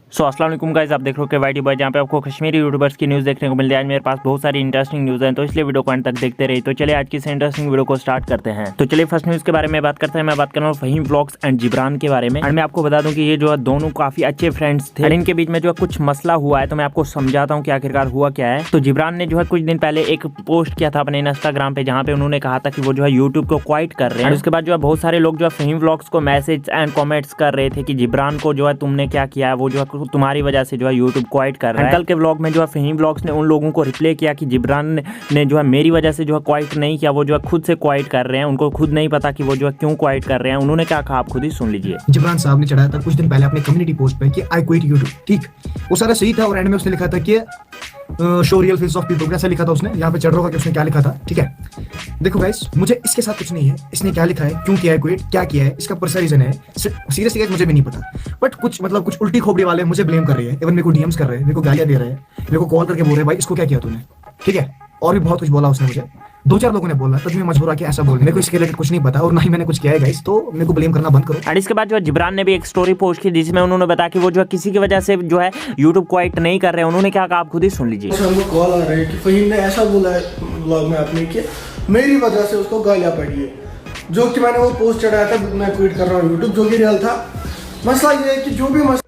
अस्सलाम वालेकुम गाइस, आप देख रहे हो कि वाईटी बॉय, जहाँ पे आपको कश्मीरी यूट्यूबर्स की न्यूज़ देखने को मिलती है। आज मेरे पास बहुत सारी इंटरेस्टिंग न्यूज़ हैं, तो इसलिए वीडियो को अंत तक देखते रहिए। तो चलिए आज की इस इंटरेस्टिंग वीडियो को स्टार्ट करते हैं। तो चलिए फर्स्ट न्यूज़ के बारे में बात करते हैं। मैं बात कर रहा हूँ फहीम व्लॉग्स एंड जिब्रान के बारे में। और मैं आपको बता दूं कि ये जो है दोनों काफी अच्छे फ्रेंड्स थे और इनके बीच में जो है कुछ मसला हुआ है। तो मैं आपको समझाता हूँ कि आखिरकार हुआ क्या है। तो जिब्रान ने जो है कुछ दिन पहले एक पोस्ट किया था अपने इंस्टाग्राम पे, जहाँ पे उन्होंने कहा था कि वो जो है यूट्यूब को क्वाइट कर रहे हैं। उसके बाद जो है बहुत सारे लोग जो है फहीम व्लॉग्स को मैसेज एंड कॉमेंट्स कर रहे थे कि जिब्रान को जो है तुमने क्या किया है, वो जो है तुम्हारी वजह से जो है यूट्यूब क्वाइट कर रहा है। कल के व्लॉग में जो है फहीम व्लॉग्स ने उन लोगों को रिप्लाई किया कि जिब्रान ने जो है मेरी वजह से जो है क्वाइट नहीं किया, वो जो है खुद से क्वाइट कर रहे हैं। उनको खुद नहीं पता कि वो जो है क्यों क्वाइट कर रहे हैं। उन्होंने क्या कहा आप खुद ही सुन लीजिए। जिब्रान साहब ने चढ़ाया था कुछ दिन पहले अपने कम्युनिटी पोस्ट पे कि आई क्विट यूट्यूब। ठीक, वो सारा सही था और एंड में उसने लिखा था कि show real face of people, ऐसा लिखा था उसने। यहाँ पे चढ़ रहा होगा कि उसने क्या लिखा था। ठीक है, देखो गाइस, मुझे इसके साथ कुछ नहीं है। इसने क्या लिखा है, क्यों किया है क्विट, क्या किया है, इसका परसा रीजन है, सीरियसली गाइस मुझे भी नहीं पता। बट कुछ कुछ उल्टी खोपड़ी वाले मुझे ब्लेम कर रहे हैं, इवन मेरे को डीएम्स कर रहे हैं, मेरे को गालियां दे रहे हैं, मेरे को कॉल करके बोल रहे हैं भाई इसको क्या किया तूने। ठीक है, और भी बहुत कुछ बोला उसने मुझे, 2-4 लोगों ने बोला, तब मैं मजबूर कि ऐसा बोल। मेरे को इसके रिलेटेड कुछ नहीं पता और ना ही मैंने कुछ किया है गाइस, तो मेरे को ब्लेम करना बंद करो। और इसके बाद जो है जिब्रान ने भी एक स्टोरी पोस्ट की जिसमें उन्होंने बताया कि वो जो है किसी की वजह से जो है यूट्यूब क्वाइट नहीं कर रहे हैं। उन्होंने क्या कहा आप खुद ही सुन लीजिए। हमको कॉल आ रहा है कि फहीम ने ऐसा बोला है व्लॉग में आपने कि मेरी वजह से उसको गालियां पड़ी है, जो कि मैंने वो पोस्ट चढ़ाया था मैं क्विट कर रहा हूँ यूट्यूब, जो कि रियल था। मसला ये है कि जो भी मसला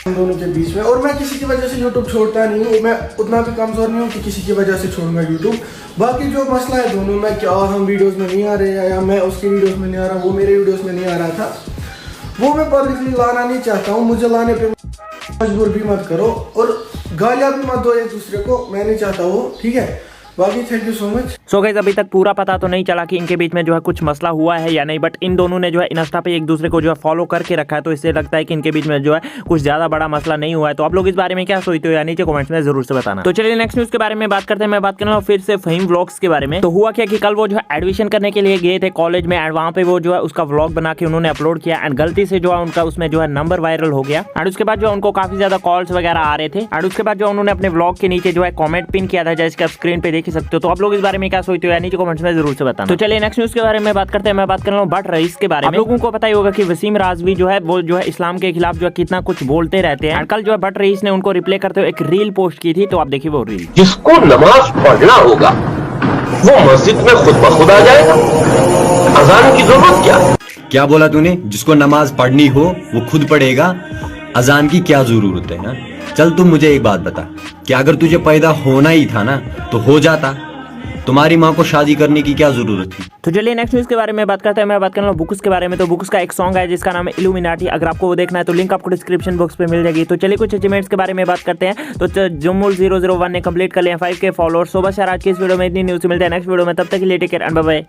हम दोनों के बीच में, और मैं किसी की वजह से यूट्यूब छोड़ता नहीं हूँ, मैं उतना भी कमजोर नहीं हूँ कि किसी की वजह से छोड़ूंगा यूट्यूब। बाकी जो मसला है दोनों में, क्या हम वीडियोस में नहीं आ रहे हैं या मैं उसकी वीडियोस में नहीं आ रहा, वो मेरे वीडियोस में नहीं आ रहा था, वो मैं पब्लिकली लाना नहीं चाहता हूँ। मुझे लाने पे मजबूर भी मत करो और गालियाँ भी मत दो एक दूसरे को, मैं नहीं चाहता वो। ठीक है, बाकी thank you so much. So guys, अभी तक पूरा पता तो नहीं चला कि इनके बीच में जो है कुछ मसला हुआ है या नहीं, बट इन दोनों ने जो है इंस्टा पे एक दूसरे को जो है फॉलो करके रखा है, तो इससे लगता है कि इनके बीच में जो है कुछ ज्यादा बड़ा मसला नहीं हुआ है। तो आप लोग इस बारे में क्या सोचते हो या नीचे कमेंट्स में जरूर से बताना। तो चलिए नेक्स्ट न्यूज के बारे में बात करते हैं। मैं बात कर रहा हूँ फिर से फहीम व्लॉग्स के बारे में। तो हुआ क्या कि कल वो जो है एडमिशन करने के लिए गए थे कॉलेज में, एंड वहाँ पे वो जो है उसका व्लॉग बना के उन्होंने अपलोड किया एंड गलती से जो है उनका उसमें जो है नंबर वायरल हो गया। और उसके बाद जो उनको काफी ज्यादा कॉल्स वगैरह आ रहे थे। और उसके बाद जो उन्होंने अपने व्लॉग के नीचे जो है कॉमेंट पिन किया था, जैसे आप स्क्रीन पे देख सकते हो। तो आप लोग इस बारे में क्या सोचते हो या नीचे कमेंट्स में जरूर से बताना। तो चलिए नेक्स्ट न्यूज के बारे में बात करते हैं। मैं बात कर रहा हूँ भट्ट रईस के बारे में। आप लोगों को पता ही होगा कि वसीम राजवी जो है वो जो है इस्लाम के खिलाफ जो है कितना कुछ बोलते रहते हैं। कल जो है भट्ट रईस ने उनको रिप्लाई करते हुए एक रील पोस्ट की थी, तो आप देखिए वो रील। जिसको नमाज पढ़ना होगा वो मस्जिद में खुद ब खुद आ जाएगा, अजान की जरूरत क्या बोला तूने? जिसको नमाज पढ़नी हो वो खुद पढ़ेगा, अजान की क्या जरूरत है ना? चल तुम मुझे एक बात बता कि अगर तुझे पैदा होना ही था ना तो हो जाता, तुम्हारी माँ को शादी करने की क्या जरूरत थी? तो चलिए नेक्स्ट न्यूज के बारे में बात करते हैं। मैं बात कर रहा हूँ बुक्स के बारे में। तो बुक्स का एक सॉन्ग है जिसका नाम है इल्यूमिनाटी। अगर आपको वो देखना है तो लिंक आपको डिस्क्रिप्शन बॉक्स पे मिल जाएगी। तो चलिए कुछ अचीवमेंट्स के बारे में बात करते हैं। तो जुम्मुल 001 ने कंप्लीट कर लिया 5K फॉलोअर्स। सुबह शहर आज की इस वीडियो में इतनी न्यूज मिलते हैं नेक्स्ट वीडियो में, तब तक के लिए take care and bye bye.